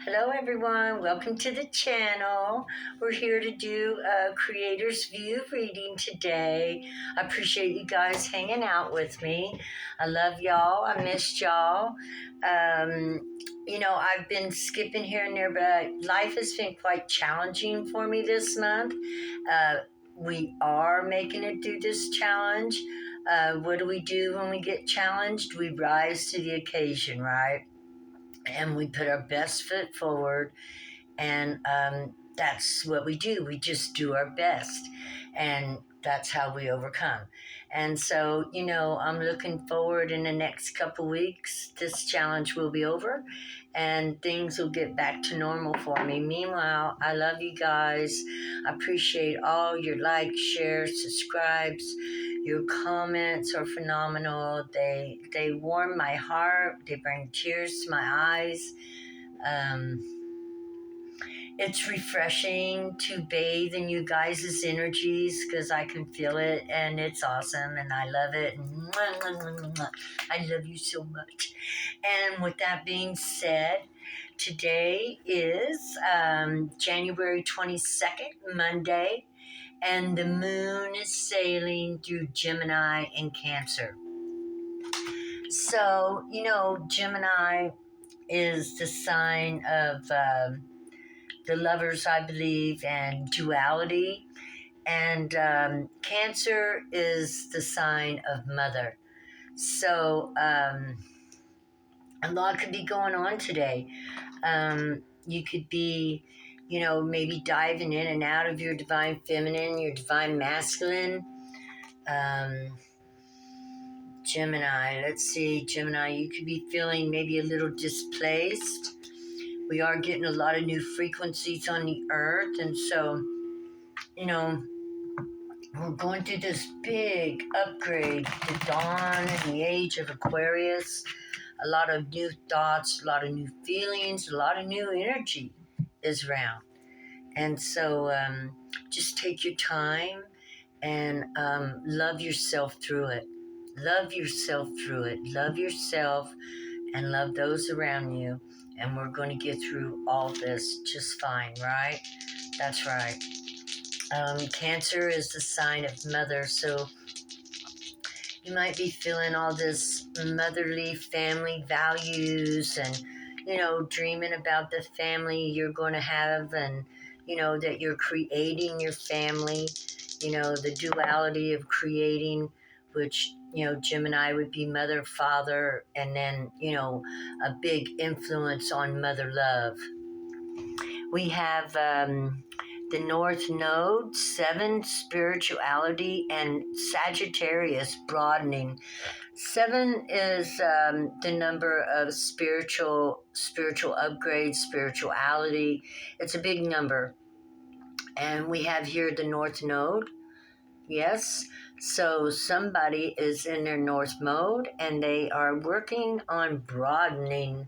Hello, everyone. Welcome to the channel. We're here to do a Creator's View reading today. I appreciate you guys hanging out with me. I love y'all. I missed y'all. I've been skipping here and there, but life has been quite challenging for me this month. Uh, we are making it through this challenge. What do we do when we get challenged? We rise to the occasion, right? And we put our best foot forward, and that's what we do. We just do our best, and that's how we overcome. And so, I'm looking forward in the next couple weeks. This challenge will be over, and things will get back to normal for me. Meanwhile, I love you guys. I appreciate all your likes, shares, subscribes. Your comments are phenomenal. They warm my heart. They bring tears to my eyes. Um, it's refreshing to bathe in you guys' energies because I can feel it, and it's awesome, and I love it. I love you so much. And with that being said, today is January 22nd, Monday, and the moon is sailing through Gemini and Cancer. So, Gemini is the sign of the lovers, I believe, and duality. And Cancer is the sign of mother. So a lot could be going on today. You could be, maybe diving in and out of your divine feminine, your divine masculine. Gemini, let's see, Gemini, you could be feeling maybe a little displaced. We are getting a lot of new frequencies on the earth, and so, we're going through this big upgrade, the dawn and the age of Aquarius. A lot of new thoughts, a lot of new feelings, a lot of new energy is around. And so just take your time and love yourself through it. Love yourself through it. Love yourself and love those around you. And we're going to get through all this just fine, right? That's right. Cancer is the sign of mother, so you might be feeling all this motherly family values and, dreaming about the family you're going to have, and, that you're creating your family, the duality of creating, which, Gemini would be mother, father, and then, a big influence on mother love. We have the North Node, 7, spirituality, and Sagittarius, broadening. 7 is the number of spiritual upgrades, spirituality. It's a big number. And we have here the North Node. Yes. So somebody is in their North Node, and they are working on broadening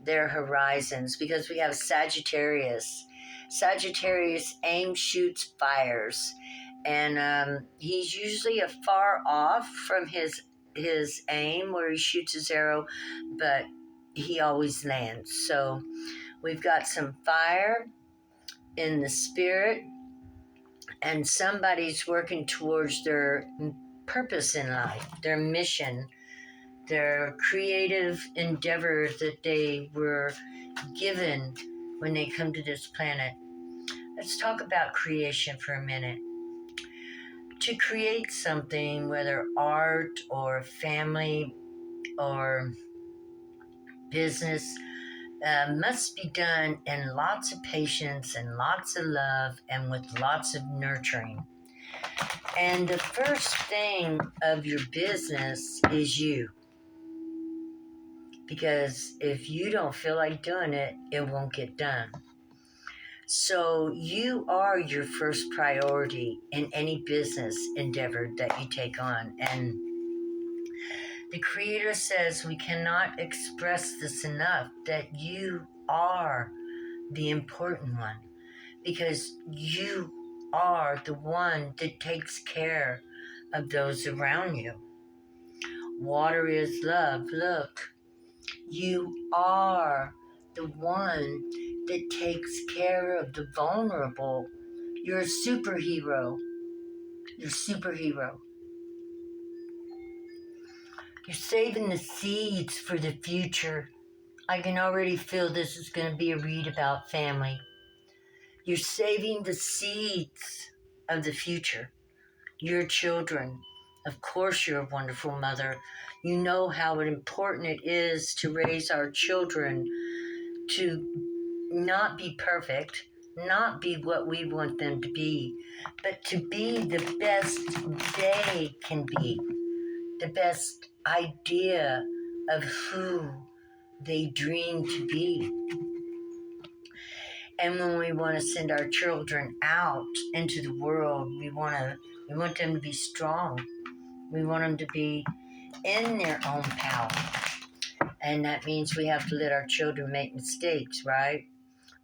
their horizons, because we have Sagittarius. Sagittarius aims, shoots, fires, and he's usually far off from his aim where he shoots his arrow, but he always lands. So we've got some fire in the spirit, and somebody's working towards their purpose in life, their mission, their creative endeavor that they were given when they come to this planet. Let's talk about creation for a minute. To create something, whether art or family or business, must be done in lots of patience and lots of love and with lots of nurturing. And the first thing of your business is you. Because if you don't feel like doing it, it won't get done. So you are your first priority in any business endeavor that you take on. And the Creator says we cannot express this enough, that you are the important one, because you are the one that takes care of those around you. Water is love. Look, you are the one that takes care of the vulnerable. You're a superhero. You're a superhero. You're saving the seeds for the future. I can already feel this is going to be a read about family. You're saving the seeds of the future. Your children. Of course, you're a wonderful mother. You know how important it is to raise our children to not be perfect, not be what we want them to be, but to be the best they can be, the best idea of who they dream to be. And when we want to send our children out into the world, we want them to be strong. We want them to be in their own power. And that means we have to let our children make mistakes, right?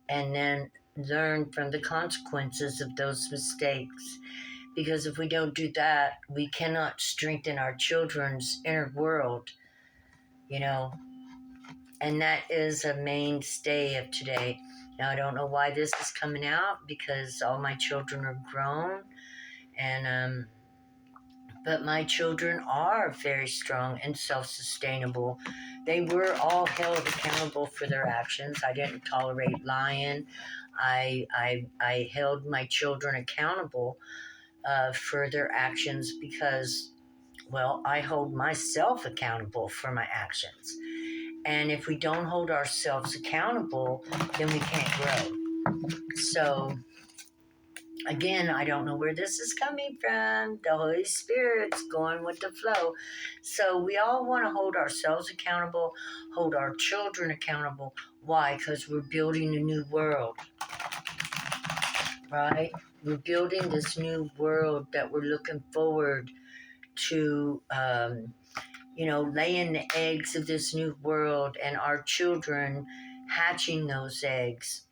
And then learn from the consequences of those mistakes. Because if we don't do that, we cannot strengthen our children's inner world, you know. And that is a mainstay of today. Now, I don't know why this is coming out because all my children are grown, and but my children are very strong and self-sustainable. They were all held accountable for their actions. I didn't tolerate lying. I held my children accountable for their actions because, well, I hold myself accountable for my actions. And if we don't hold ourselves accountable, then we can't grow. So, again, I don't know where this is coming from. The Holy Spirit's going with the flow. So we all want to hold ourselves accountable, hold our children accountable. Why? Because we're building a new world, right? We're building this new world that we're looking forward to, laying the eggs of this new world and our children hatching those eggs.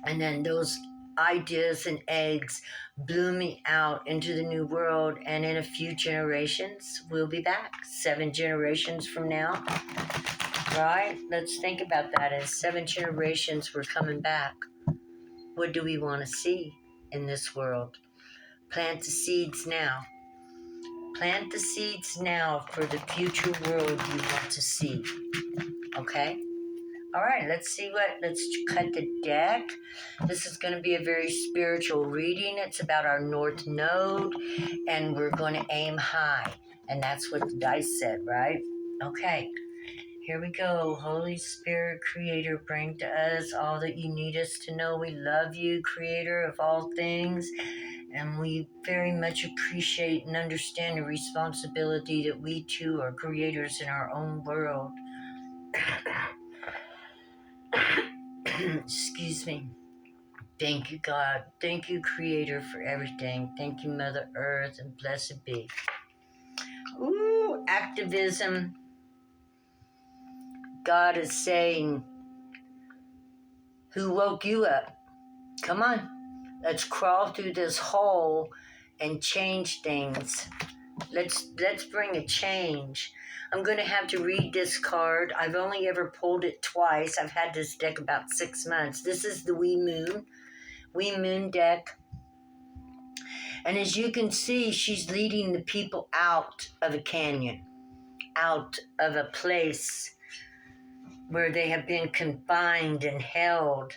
And then those ideas and eggs blooming out into the new world. And in a few generations, we'll be back. 7 generations from now, right? Let's think about that. In 7 generations, we're coming back. What do we want to see in this world? Plant the seeds now. Plant the seeds now for the future world you want to see. Okay? All right, let's cut the deck. This is going to be a very spiritual reading. It's about our North Node, and we're going to aim high. And that's what the dice said, right? Okay, here we go. Holy Spirit, Creator, bring to us all that you need us to know. We love you, Creator of all things. And we very much appreciate and understand the responsibility that we too are creators in our own world. Excuse me. Thank you, God. Thank you, Creator, for everything. Thank you, Mother Earth, and blessed be. Ooh, activism. God is saying, who woke you up? Come on. Let's crawl through this hole and change things. Let's bring a change. I'm going to have to read this card. I've only ever pulled it twice. I've had this deck about 6 months. This is the Wee Moon deck. And as you can see, she's leading the people out of a canyon, out of a place where they have been confined and held.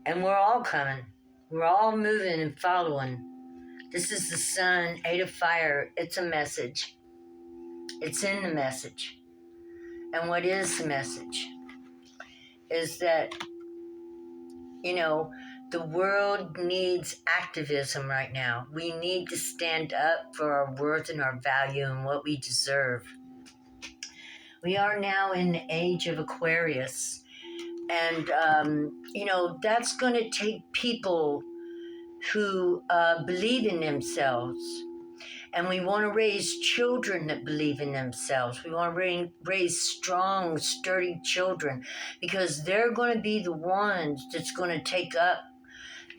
And we're all coming. We're all moving and following. This is the Sun, 8 of Fire. It's a message. It's in the message. And what is the message? Is that, the world needs activism right now. We need to stand up for our worth and our value and what we deserve. We are now in the age of Aquarius. And, that's going to take people who believe in themselves. And we want to raise children that believe in themselves. We want to raise strong, sturdy children because they're going to be the ones that's going to take up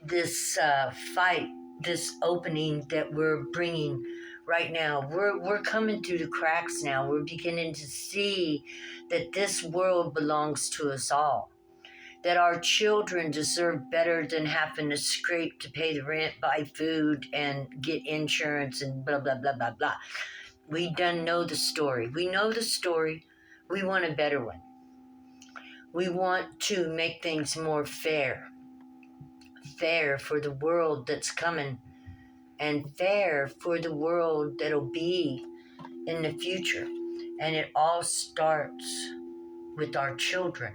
this fight, this opening that we're bringing right now. We're coming through the cracks now. We're beginning to see that this world belongs to us all. That our children deserve better than having to scrape to pay the rent, buy food, and get insurance and blah, blah, blah, blah, blah. We done know the story. We know the story. We want a better one. We want to make things more fair. Fair for the world that's coming, and fair for the world that'll be in the future. And it all starts with our children.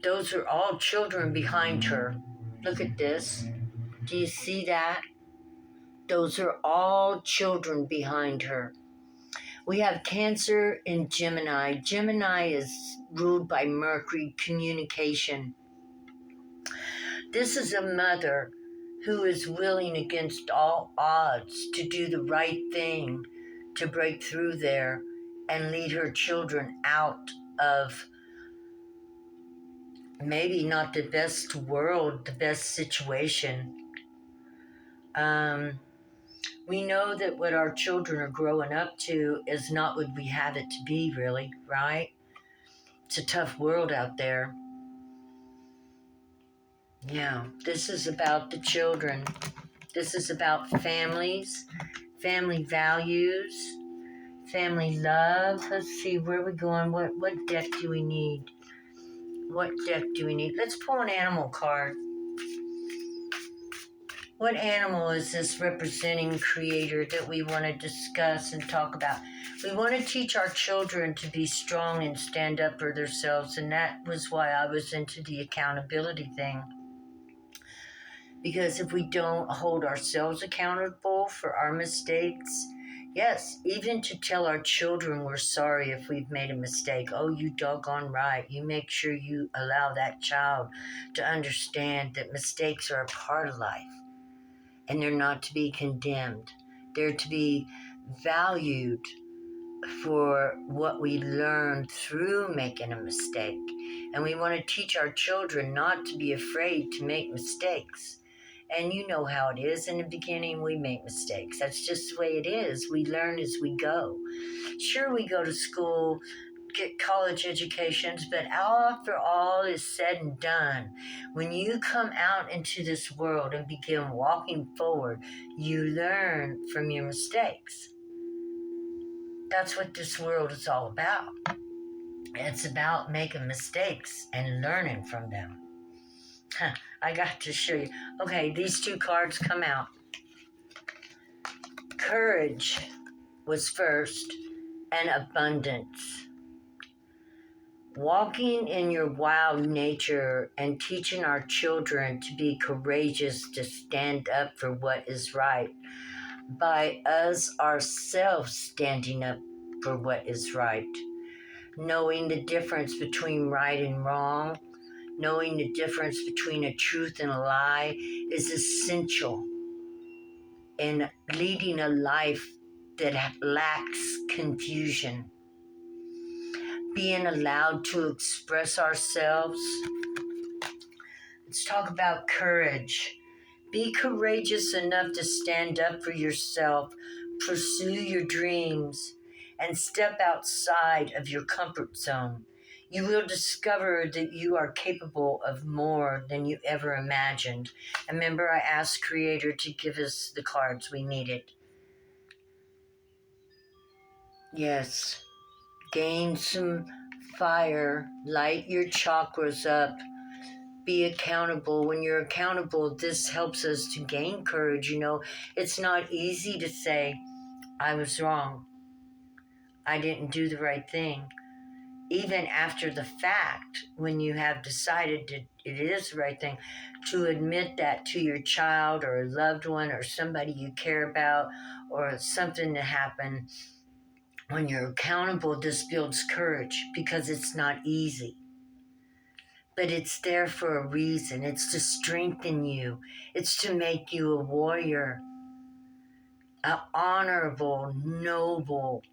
Those are all children behind her. Look at this. Do you see that? Those are all children behind her. We have Cancer in Gemini. Gemini is ruled by Mercury, communication. This is a mother who is willing against all odds to do the right thing, to break through there and lead her children out of maybe not the best world, the best situation. We know that what our children are growing up to is not what we have it to be, really, right? It's a tough world out there. Yeah, this is about the children. This is about families, family values, family love. Let's see, where are we going? What deck do we need? What deck do we need? Let's pull an animal card. What animal is this representing, Creator, that we want to discuss and talk about? We want to teach our children to be strong and stand up for themselves, and that was why I was into the accountability thing. Because if we don't hold ourselves accountable for our mistakes, yes, even to tell our children we're sorry if we've made a mistake. Oh, you doggone right. You make sure you allow that child to understand that mistakes are a part of life. And they're not to be condemned. They're to be valued for what we learned through making a mistake. And we want to teach our children not to be afraid to make mistakes. And you know how it is. In the beginning, we make mistakes. That's just the way it is. We learn as we go. Sure, we go to school, get college educations, but after all is said and done, when you come out into this world and begin walking forward, you learn from your mistakes. That's what this world is all about. It's about making mistakes and learning from them. I got to show you. Okay, these two cards come out. Courage was first, and abundance. Walking in your wild nature and teaching our children to be courageous, to stand up for what is right, by us ourselves standing up for what is right, knowing the difference between right and wrong, knowing the difference between a truth and a lie is essential in leading a life that lacks confusion. Being allowed to express ourselves. Let's talk about courage. Be courageous enough to stand up for yourself, pursue your dreams, and step outside of your comfort zone. You will discover that you are capable of more than you ever imagined. And remember, I asked Creator to give us the cards we needed. Yes. Gain some fire, light your chakras up, be accountable. When you're accountable, this helps us to gain courage. You know, it's not easy to say, I was wrong. I didn't do the right thing. Even after the fact, when you have decided that it is the right thing, to admit that to your child or a loved one or somebody you care about or something that happened. When you're accountable, this builds courage because it's not easy. But it's there for a reason. It's to strengthen you. It's to make you a warrior, an honorable, noble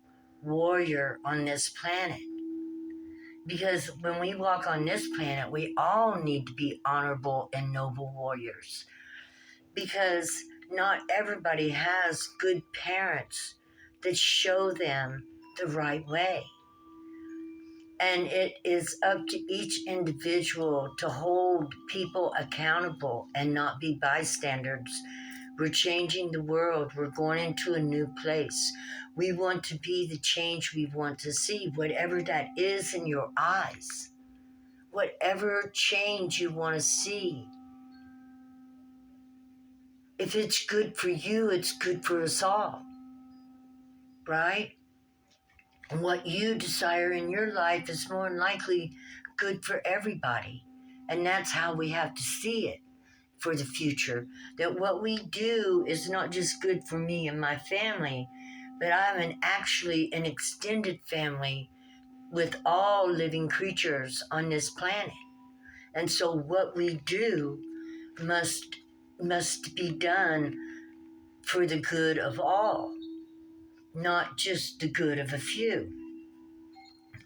warrior on this planet. Because when we walk on this planet, we all need to be honorable and noble warriors. Because not everybody has good parents that show them the right way. And it is up to each individual to hold people accountable and not be bystanders. We're changing the world. We're going into a new place. We want to be the change we want to see, whatever that is in your eyes, whatever change you want to see. If it's good for you, it's good for us all, right? And what you desire in your life is more than likely good for everybody. And that's how we have to see it for the future. That what we do is not just good for me and my family, but I'm actually an extended family with all living creatures on this planet. And so what we do must be done for the good of all, not just the good of a few.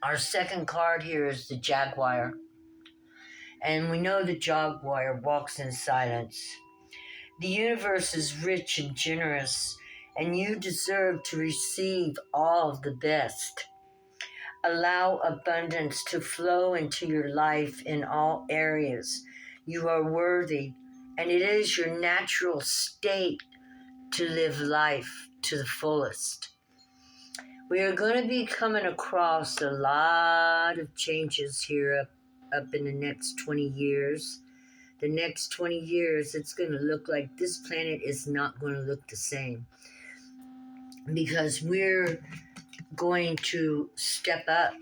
Our second card here is the Jaguar. And we know the Jaguar walks in silence. The universe is rich and generous, and you deserve to receive all of the best. Allow abundance to flow into your life in all areas. You are worthy, and it is your natural state to live life to the fullest. We are going to be coming across a lot of changes here up in the next 20 years. The next 20 years, it's going to look like this planet is not going to look the same, because we're going to step up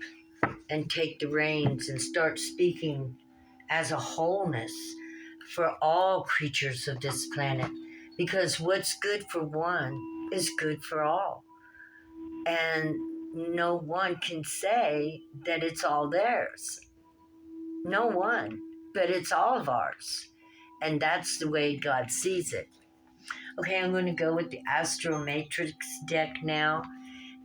and take the reins and start speaking as a wholeness for all creatures of this planet, because what's good for one is good for all. And no one can say that it's all theirs. No one, but it's all of ours. And that's the way God sees it. Okay, I'm going to go with the Astro Matrix deck now.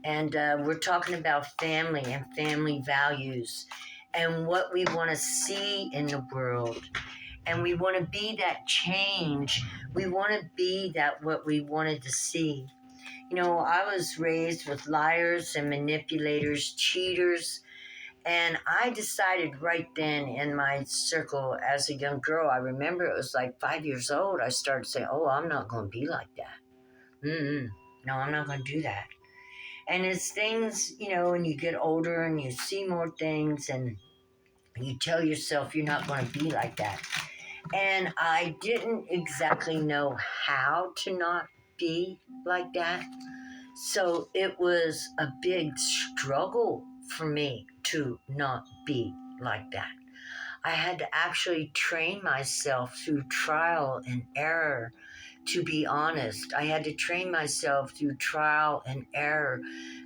And we're talking about family and family values and what we want to see in the world. And we want to be that change. We want to be that what we wanted to see. You know, I was raised with liars and manipulators, cheaters, and I decided right then in my circle as a young girl, I remember it was like 5 years old, I started saying, oh, I'm not going to be like that. No, I'm not going to do that. And it's things, you know, when you get older and you see more things and you tell yourself you're not going to be like that. And I didn't exactly know how to not be like that. So it was a big struggle for me to not be like that. I had to actually train myself through trial and error to be honest. I had to train myself through trial and error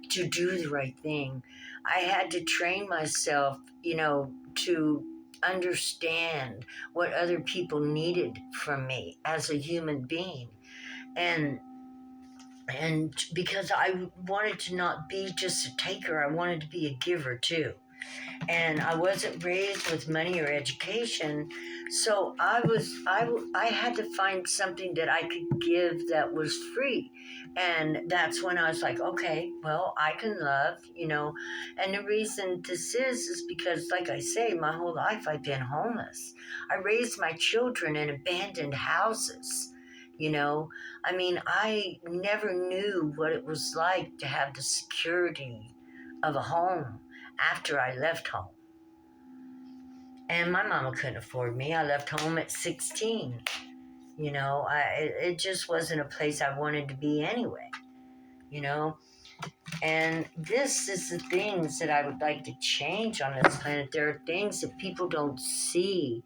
to do the right thing. I had to train myself, you know, to understand what other people needed from me as a human being. And because I wanted to not be just a taker, I wanted to be a giver too. And I wasn't raised with money or education, so I had to find something that I could give that was free. And that's when I was like, okay, well, I can love, you know. And the reason this is because, like I say, my whole life I've been homeless. I raised my children in abandoned houses. You know, I mean, I never knew what it was like to have the security of a home after I left home. And my mama couldn't afford me. I left home at 16. You know, it just wasn't a place I wanted to be anyway, you know. And this is the things that I would like to change on this planet. There are things that people don't see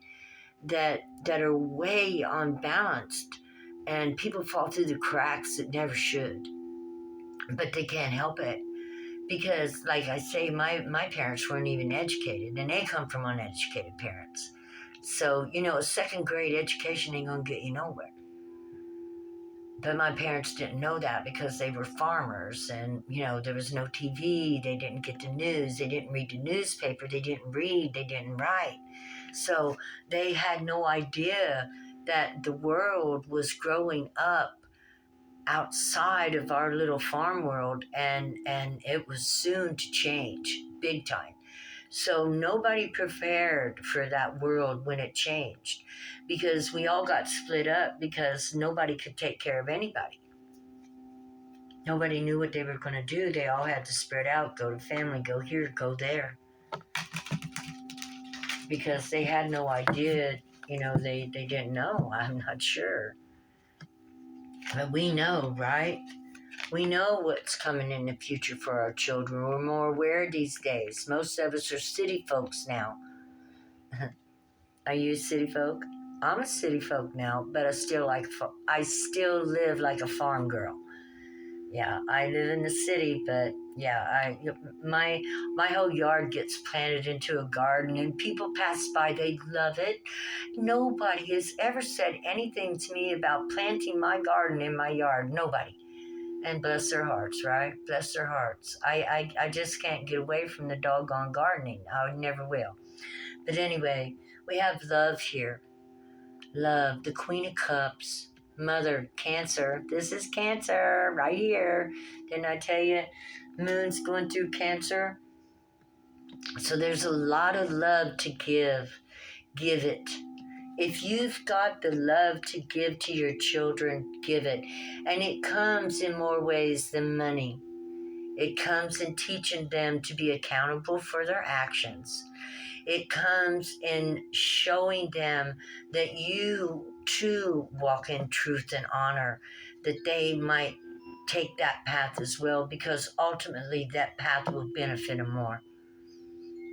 that are way unbalanced. And people fall through the cracks that never should. But they can't help it. Because, like I say, my parents weren't even educated, and they come from uneducated parents. So, you know, a second grade education ain't going to get you nowhere. But my parents didn't know that because they were farmers, and, you know, there was no TV, they didn't get the news, they didn't read the newspaper, they didn't read, they didn't write. So they had no idea that the world was growing up outside of our little farm world, and it was soon to change big time. So nobody prepared for that world when it changed, because we all got split up because nobody could take care of anybody. Nobody knew what they were going to do. They all had to spread out, go to family, go here, go there, because they had no idea. They didn't know. I'm not sure. But we know, right? We know what's coming in the future for our children. We're more aware these days. Most of us are city folks now. Are you a city folk? I'm a city folk now, but I still live like a farm girl. Yeah, I live in the city, but yeah, my whole yard gets planted into a garden, and people pass by, they love it. Nobody has ever said anything to me about planting my garden in my yard. Nobody. And bless their hearts, right? Bless their hearts. I just can't get away from the doggone gardening. I never will. But anyway, we have love here. Love, the Queen of Cups, Mother, Cancer. This is Cancer right here. Didn't I tell you? Moon's going through Cancer. So there's a lot of love to give. Give it. If you've got the love to give to your children, give it. And it comes in more ways than money. It comes in teaching them to be accountable for their actions. It comes in showing them that you too walk in truth and honor, that they might take that path as well, because ultimately that path will benefit them more,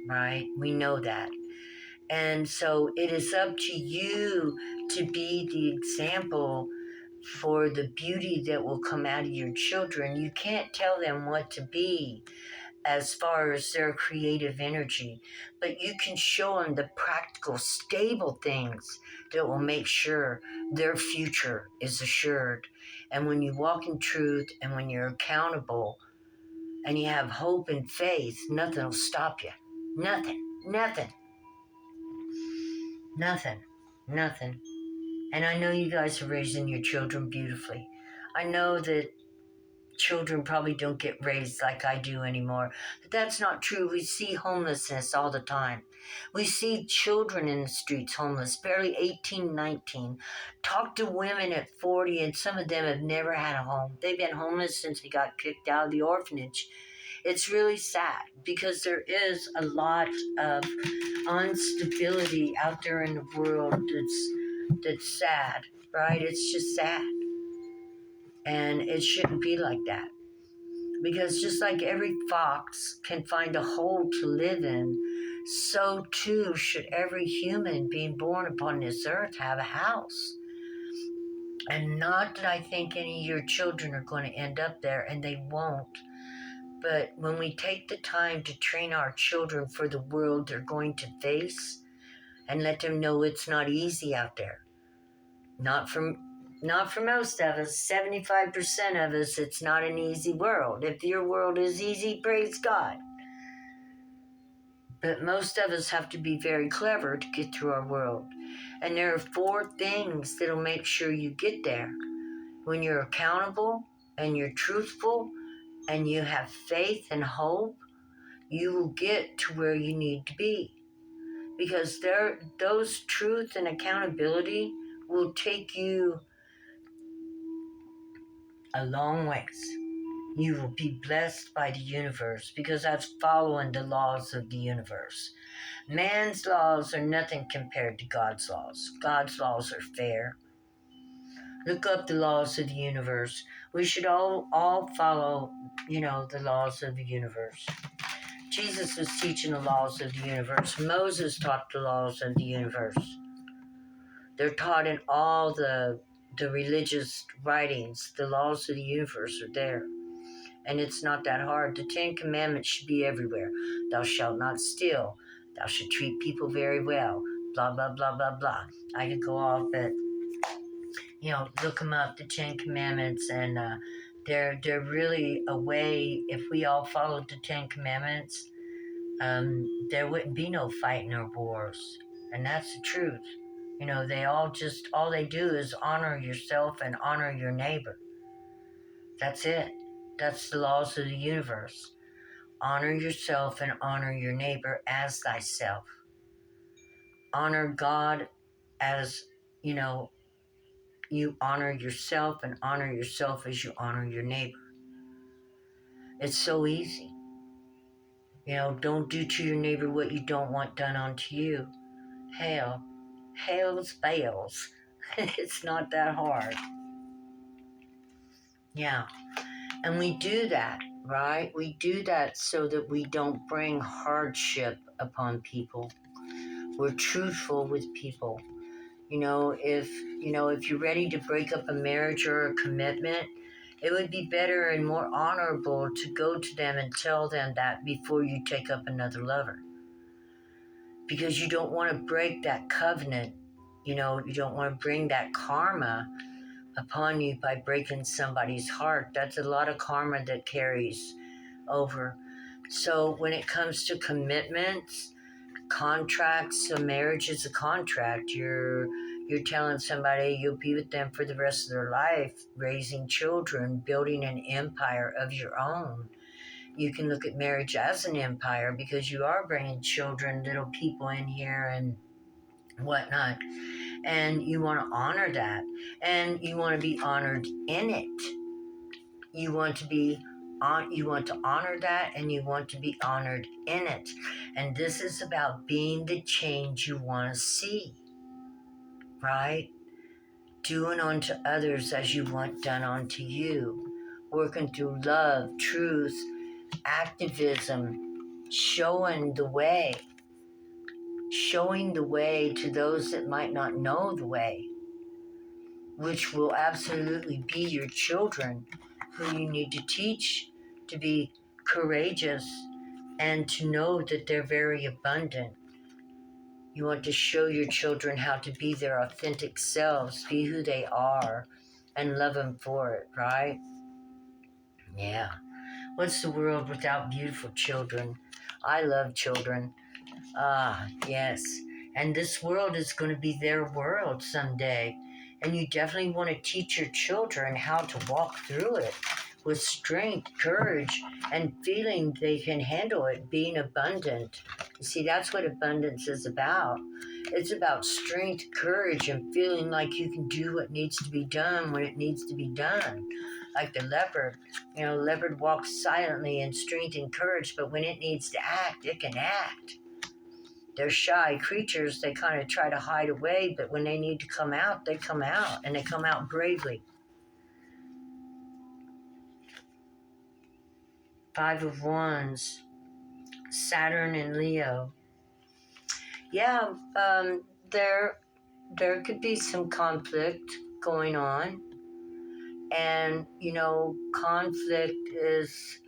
right? We know that. And so it is up to you to be the example for the beauty that will come out of your children. You can't tell them what to be as far as their creative energy, but you can show them the practical, stable things that will make sure their future is assured. And when you walk in truth, and when you're accountable, and you have hope and faith, nothing will stop you. Nothing. And I know you guys are raising your children beautifully. I know that children probably don't get raised like I do anymore, but that's not true. We see homelessness all the time. We see children in the streets homeless, barely 18, 19. Talk to women at 40, and some of them have never had a home. They've been homeless since they got kicked out of the orphanage. It's really sad, because there is a lot of instability out there in the world that's sad, right? It's just sad. And it shouldn't be like that. Because just like every fox can find a hole to live in, so too should every human being born upon this earth have a house. And not that I think any of your children are going to end up there, and they won't. But when we take the time to train our children for the world they're going to face, and let them know it's not easy out there. Not for most of us. 75% of us, it's not an easy world. If your world is easy, praise God. But most of us have to be very clever to get through our world. And there are 4 things that'll make sure you get there. When you're accountable, and you're truthful, and you have faith and hope, you will get to where you need to be. Because those truth and accountability will take you a long ways. You will be blessed by the universe, because that's following the laws of the universe. Man's laws are nothing compared to God's laws. God's laws are fair. Look up the laws of the universe. We should all follow, the laws of the universe. Jesus was teaching the laws of the universe. Moses taught the laws of the universe. They're taught in all the religious writings. The laws of the universe are there. And it's not that hard. The 10 Commandments should be everywhere. Thou shalt not steal. Thou should treat people very well. Blah, blah, blah, blah, blah. I could go off, but, look them up, the 10 Commandments. And they're really a way, if we all followed the 10 Commandments, there wouldn't be no fighting or wars. And that's the truth. All they do is honor yourself and honor your neighbor. That's it. That's the laws of the universe. Honor yourself and honor your neighbor as thyself. Honor God as, you know, you honor yourself, and honor yourself as you honor your neighbor. It's so easy. You know, don't do to your neighbor what you don't want done unto you. Hell, hell's bells. It's not that hard. Yeah. And we do that, right? We do that so that we don't bring hardship upon people. We're truthful with people. If you're ready to break up a marriage or a commitment, it would be better and more honorable to go to them and tell them that before you take up another lover. Because you don't want to break that covenant. You don't want to bring that karma upon you by breaking somebody's heart. That's a lot of karma that carries over. So when it comes to commitments, contracts, a marriage is a contract. You're telling somebody you'll be with them for the rest of their life, raising children, building an empire of your own. You can look at marriage as an empire because you are bringing children, little people in here and whatnot. And you want to honor that. And you want to be honored in it. You want to honor that, and you want to be honored in it. And this is about being the change you want to see, right? Doing unto others as you want done unto you. Working through love, truth, activism, showing the way to those that might not know the way, which will absolutely be your children, who you need to teach to be courageous and to know that they're very abundant. You want to show your children how to be their authentic selves, be who they are, and love them for it, right? Yeah. What's the world without beautiful children? I love children. Yes. And this world is going to be their world someday. And you definitely want to teach your children how to walk through it with strength, courage, and feeling they can handle it, being abundant. You see, that's what abundance is about. It's about strength, courage, and feeling like you can do what needs to be done when it needs to be done. Like the leopard. Leopard walks silently in strength and courage, but when it needs to act, it can act. They're shy creatures. They kind of try to hide away, but when they need to come out, they come out, and they come out bravely. 5 of Wands, Saturn and Leo. Yeah, there could be some conflict going on. And, conflict is,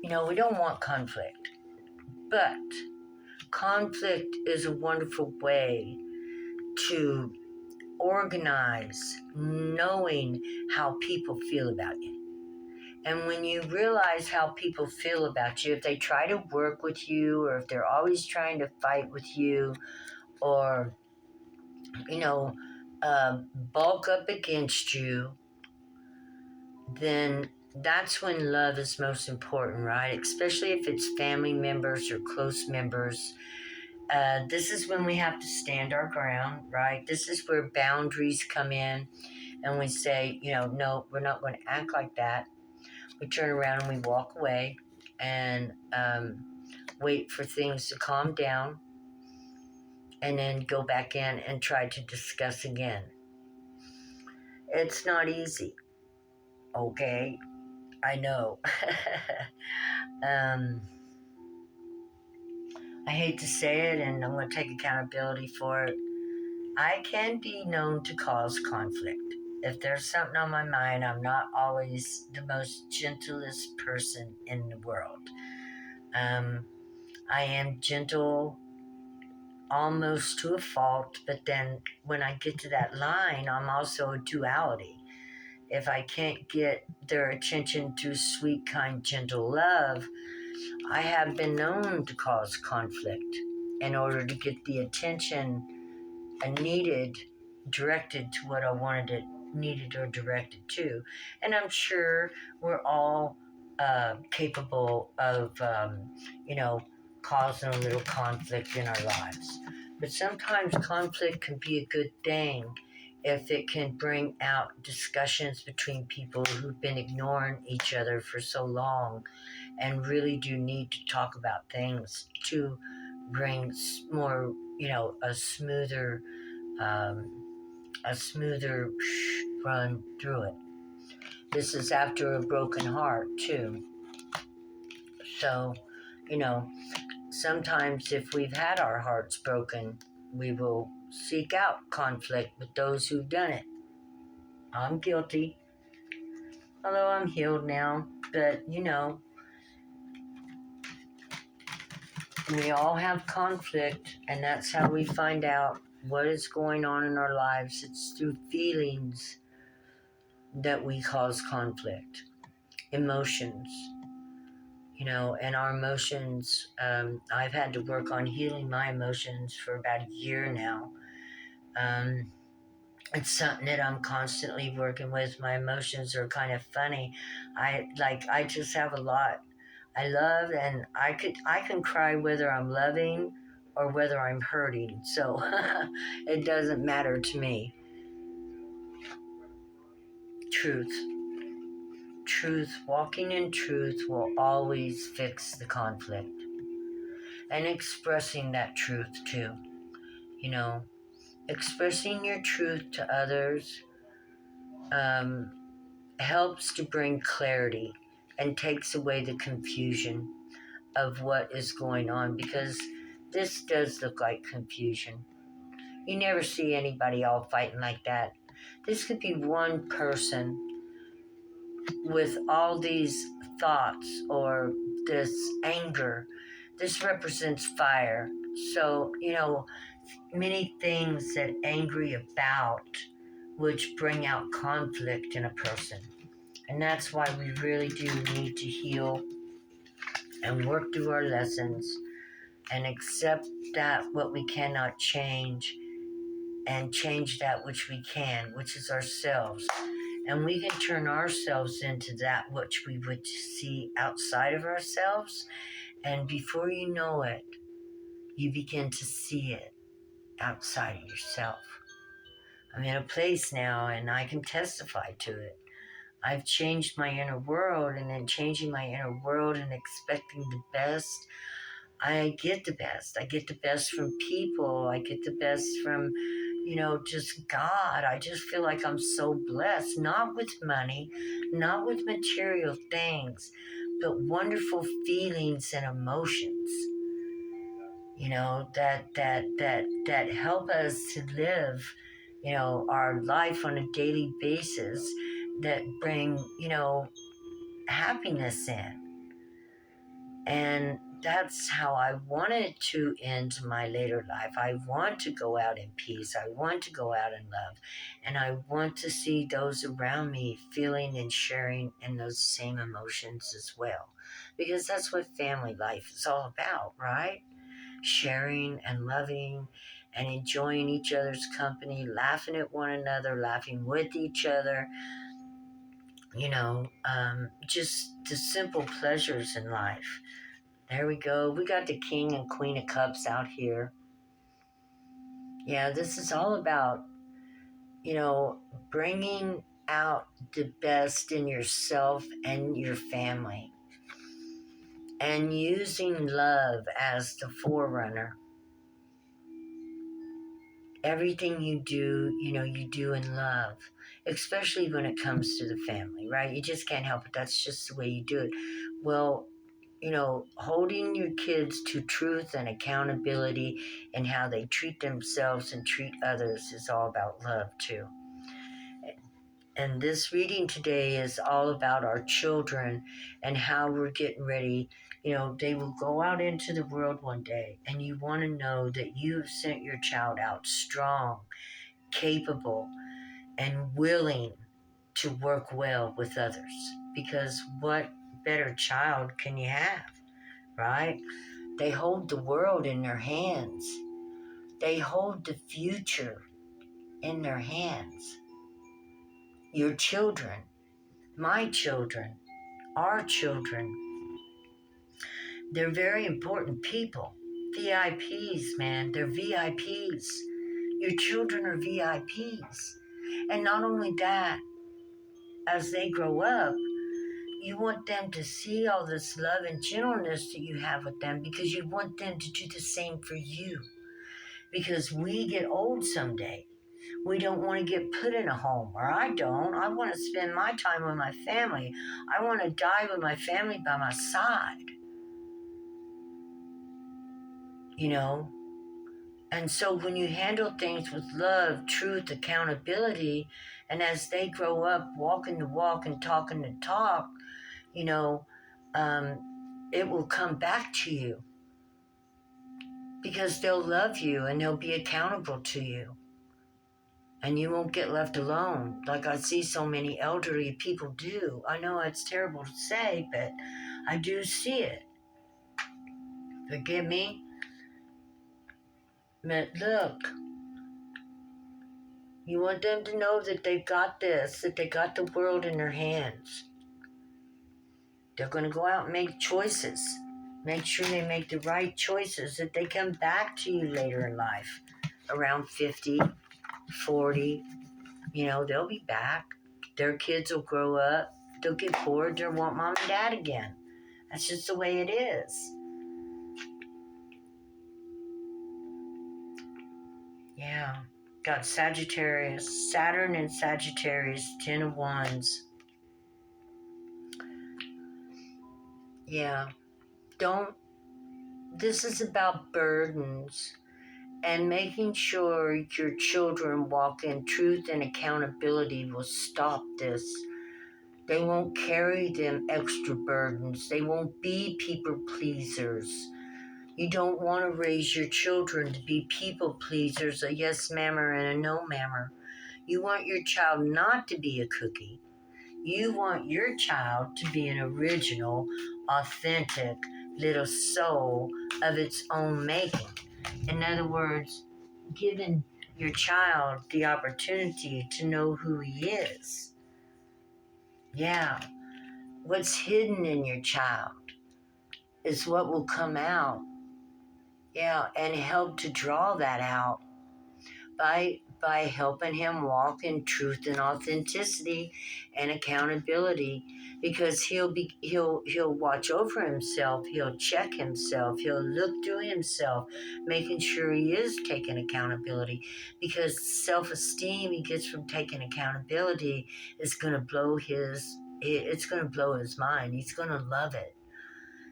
we don't want conflict. But conflict is a wonderful way to organize, knowing how people feel about you. And when you realize how people feel about you, if they try to work with you, or if they're always trying to fight with you, or, bulk up against you, then that's when love is most important, right? Especially if it's family members or close members. This is when we have to stand our ground, right? This is where boundaries come in, and we say, no, we're not going to act like that. We turn around and we walk away and wait for things to calm down, and then go back in and try to discuss again. It's not easy, okay? I know. I hate to say it, and I'm going to take accountability for it. I can be known to cause conflict. If there's something on my mind, I'm not always the most gentlest person in the world. I am gentle almost to a fault, but then when I get to that line, I'm also a duality. If I can't get their attention through sweet, kind, gentle love, I have been known to cause conflict in order to get the attention I needed directed to what I wanted it needed or directed to. And I'm sure we're all capable of, causing a little conflict in our lives. But sometimes conflict can be a good thing if it can bring out discussions between people who've been ignoring each other for so long and really do need to talk about things to bring more, um, a smoother run through it. This is after a broken heart too. So, you know, sometimes if we've had our hearts broken, we will seek out conflict with those who've done it. I'm guilty, although I'm healed now. But, we all have conflict, and that's how we find out what is going on in our lives. It's through feelings that we cause conflict, emotions, and our emotions. I've had to work on healing my emotions for about a year now. It's something that I'm constantly working with. My emotions are kind of funny. I just have a lot. I love, and I can cry whether I'm loving or whether I'm hurting. So it doesn't matter to me. Truth. Truth, walking in truth will always fix the conflict. And expressing that truth too. Expressing your truth to others helps to bring clarity and takes away the confusion of what is going on, because this does look like confusion. You never see anybody all fighting like that. This could be one person with all these thoughts or this anger. This represents fire. So, many things that angry about which bring out conflict in a person. And that's why we really do need to heal and work through our lessons and accept that what we cannot change and change that which we can, which is ourselves. And we can turn ourselves into that which we would see outside of ourselves. And before you know it, you begin to see it outside of yourself. I'm in a place now and I can testify to it. I've changed my inner world, and in changing my inner world and expecting the best, I get the best. I get the best from people. I get the best from, just God. I just feel like I'm so blessed, not with money, not with material things, but wonderful feelings and emotions, that help us to live, our life on a daily basis, that bring, happiness in. And that's how I wanted to end my later life. I want to go out in peace. I want to go out in love. And I want to see those around me feeling and sharing in those same emotions as well. Because that's what family life is all about, right? Sharing and loving and enjoying each other's company, laughing at one another, laughing with each other, just the simple pleasures in life. There we go. We got the King and Queen of Cups out here. Yeah, this is all about, bringing out the best in yourself and your family and using love as the forerunner. Everything you do, you do in love, especially when it comes to the family, right? You just can't help it. That's just the way you do it. Well, holding your kids to truth and accountability and how they treat themselves and treat others is all about love too. And this reading today is all about our children and how we're getting ready. They will go out into the world one day, and you want to know that you've sent your child out strong, capable, and willing to work well with others. Because what better child can you have, right? They hold the world in their hands. They hold the future in their hands. Your children, my children, our children, they're very important people. VIPs, man, they're VIPs. Your children are VIPs. And not only that, as they grow up, you want them to see all this love and gentleness that you have with them because you want them to do the same for you. Because we get old someday. We don't want to get put in a home, or I don't. I want to spend my time with my family. I want to die with my family by my side. You know? And so when you handle things with love, truth, accountability, and as they grow up walking the walk and talking the talk, you know, it will come back to you because they'll love you and they'll be accountable to you. And you won't get left alone like I see so many elderly people do. I know it's terrible to say, but I do see it. Forgive me. But look, you want them to know that they've got this, that they got the world in their hands. They're going to go out and make choices. Make sure they make the right choices, that they come back to you later in life, around 50, 40. You know, they'll be back. Their kids will grow up. They'll get bored. They'll want mom and dad again. That's just the way it is. Yeah. Got Sagittarius, Saturn and Sagittarius, 10 of Wands. Yeah. This is about burdens and making sure your children walk in truth and accountability will stop this. They won't carry them extra burdens. They won't be people pleasers. You don't want to raise your children to be people pleasers, a yes mammer and a no mammer. You want your child not to be a cookie. You want your child to be an original, authentic little soul of its own making. In other words, giving your child the opportunity to know who he is. Yeah, what's hidden in your child is what will come out. Yeah, and help to draw that out by helping him walk in truth and authenticity and accountability, because he'll watch over himself, he'll check himself, he'll look through himself, making sure he is taking accountability, because self-esteem he gets from taking accountability is going to blow it's going to blow his mind. He's going to love it.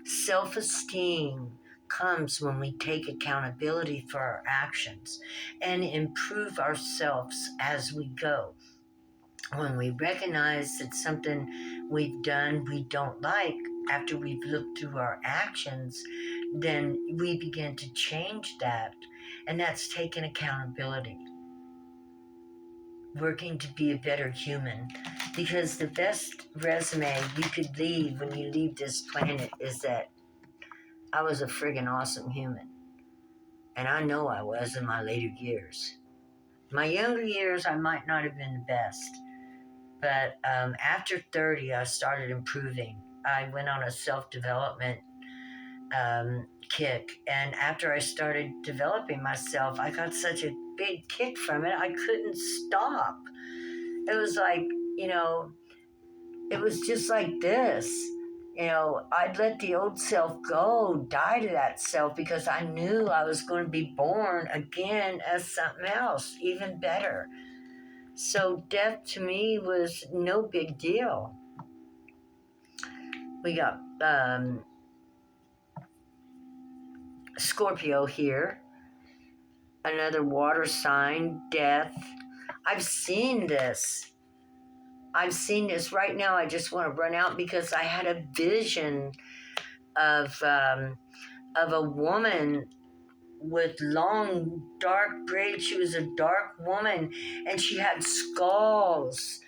Self-esteem comes when we take accountability for our actions and improve ourselves as we go. When we recognize that something we've done we don't like after we've looked through our actions, then we begin to change that. And that's taking accountability. Working to be a better human. Because the best resume you could leave when you leave this planet is that I was a friggin' awesome human. And I know I was in my later years. My younger years, I might not have been the best. But after 30, I started improving. I went on a self-development kick. And after I started developing myself, I got such a big kick from it, I couldn't stop. It was like, it was just like this. I'd let the old self go, die to that self, because I knew I was going to be born again as something else, even better. So death to me was no big deal. We got Scorpio here, another water sign, death. I've seen this right now. I just want to run out because I had a vision of a woman with long dark braids. She was a dark woman, and she had skulls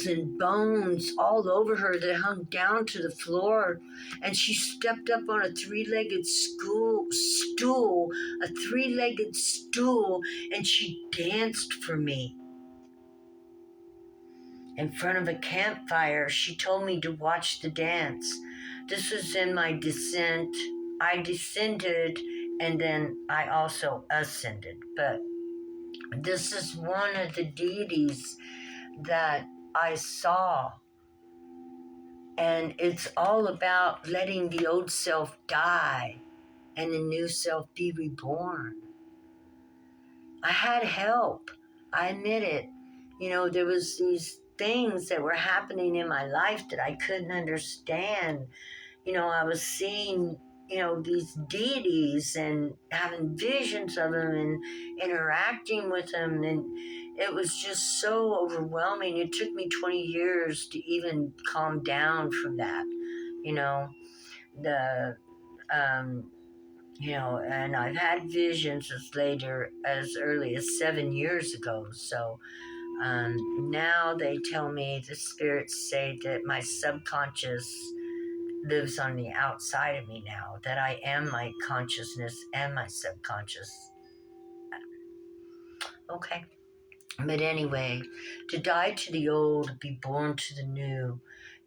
and bones all over her that hung down to the floor. And she stepped up on a three-legged stool, and she danced for me. in front of a campfire. She told me to watch the dance. This was in my descent. I descended and then I also ascended. But this is one of the deities that I saw. And it's all about letting the old self die and the new self be reborn. I had help. I admit it. There was these things that were happening in my life that I couldn't understand. I was seeing, these deities and having visions of them and interacting with them. And it was just so overwhelming. It took me 20 years to even calm down from that. The, um, and I've had visions as early as 7 years ago. So now they tell me, the spirits say that my subconscious lives on the outside of me now, that I am my consciousness and my subconscious. Okay. But anyway, to die to the old, be born to the new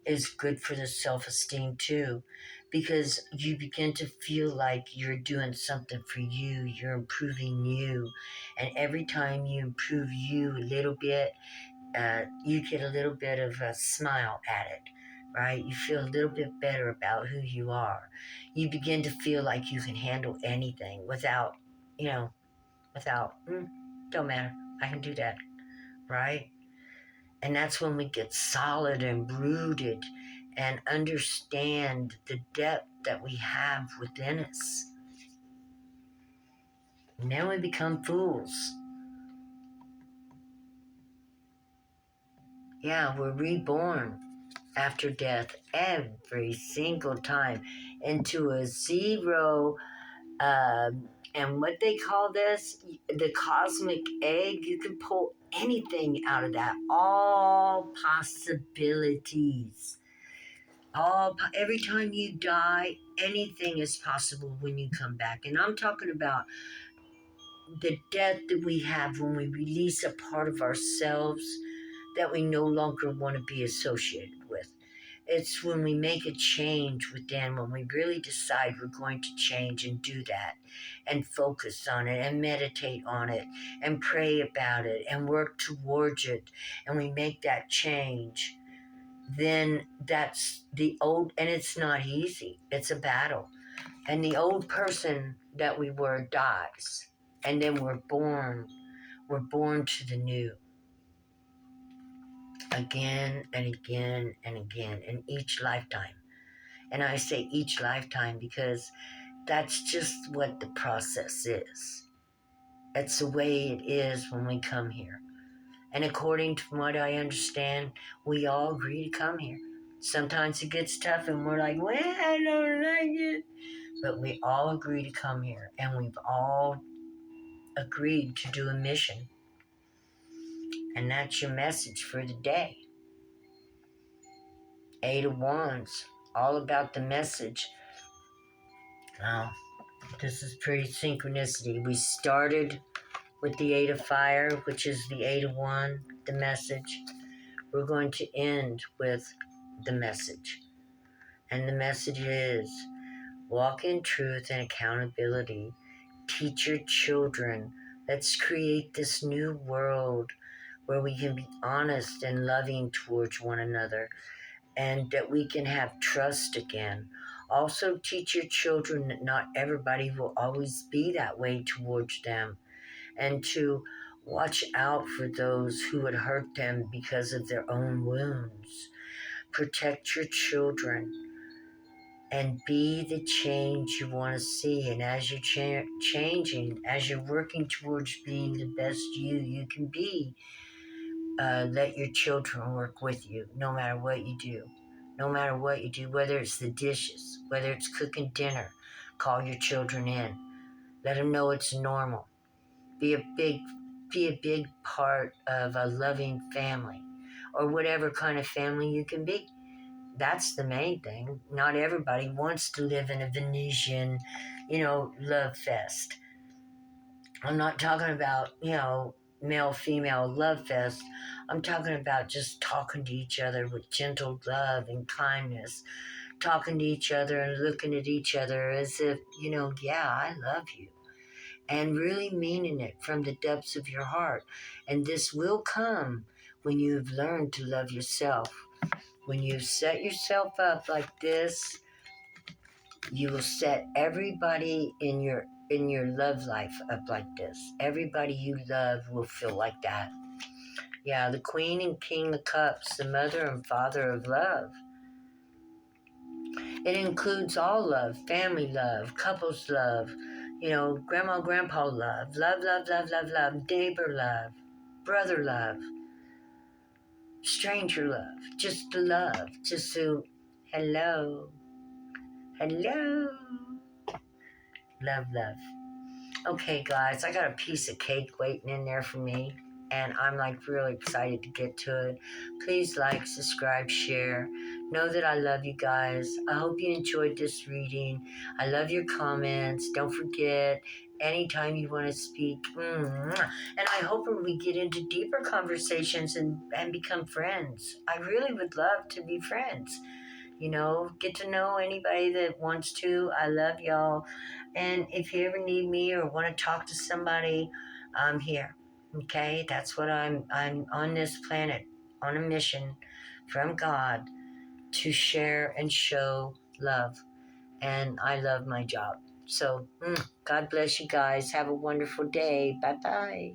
is good for the self-esteem too, because you begin to feel like you're doing something for you, you're improving you. And every time you improve you a little bit, you get a little bit of a smile at it, right? You feel a little bit better about who you are. You begin to feel like you can handle anything without, don't matter. I can do that, right? And that's when we get solid and rooted and understand the depth that we have within us. And then we become fools. Yeah, we're reborn after death every single time into a zero, and what they call this, the cosmic egg. You can pull anything out of that, all possibilities. Every time you die, anything is possible when you come back. And I'm talking about the death that we have when we release a part of ourselves that we no longer want to be associated with. It's when we make a change within, when we really decide we're going to change and do that and focus on it and meditate on it and pray about it and work towards it, and we make that change. Then that's the old, and it's not easy. It's a battle. And the old person that we were dies. And then we're born to the new. Again and again and again in each lifetime. And I say each lifetime because that's just what the process is. It's the way it is when we come here. And according to what I understand, we all agree to come here. Sometimes it gets tough and we're like, well, I don't like it. But we all agree to come here, and we've all agreed to do a mission. And that's your message for the day. Eight of Wands, all about the message. Now, this is pretty synchronicity. We started with the Eight of Fire, which is the Eight of Wands, the message. We're going to end with the message. And the message is, walk in truth and accountability. Teach your children. Let's create this new world where we can be honest and loving towards one another, and that we can have trust again. Also, teach your children that not everybody will always be that way towards them, and to watch out for those who would hurt them because of their own wounds. Protect your children and be the change you want to see. And as you're changing, as you're working towards being the best you can be, let your children work with you no matter what you do. No matter what you do, whether it's the dishes, whether it's cooking dinner, call your children in. Let them know it's normal. Be a big part of a loving family, or whatever kind of family you can be. That's the main thing. Not everybody wants to live in a Venetian, love fest. I'm not talking about, male-female love fest. I'm talking about just talking to each other with gentle love and kindness, talking to each other and looking at each other as if, yeah, I love you, and really meaning it from the depths of your heart. And this will come when you've learned to love yourself. When you set yourself up like this, you will set everybody in your love life up like this. Everybody you love will feel like that. Yeah, the Queen and King of Cups, the mother and father of love. It includes all love, family love, couples love, grandma, grandpa love, love, love, love, love, love, neighbor love, brother love, stranger love, just love, just to, hello, hello, love, love. Okay, guys, I got a piece of cake waiting in there for me, and I'm like really excited to get to it. Please like, subscribe, share. Know that I love you guys. I hope you enjoyed this reading. I love your comments. Don't forget, anytime you want to speak. And I hope we get into deeper conversations and become friends. I really would love to be friends. Get to know anybody that wants to. I love y'all. And if you ever need me or want to talk to somebody, I'm here. Okay? That's what I'm on this planet on a mission from God to share and show love. And I love my job. So, God bless you guys. Have a wonderful day. Bye-bye.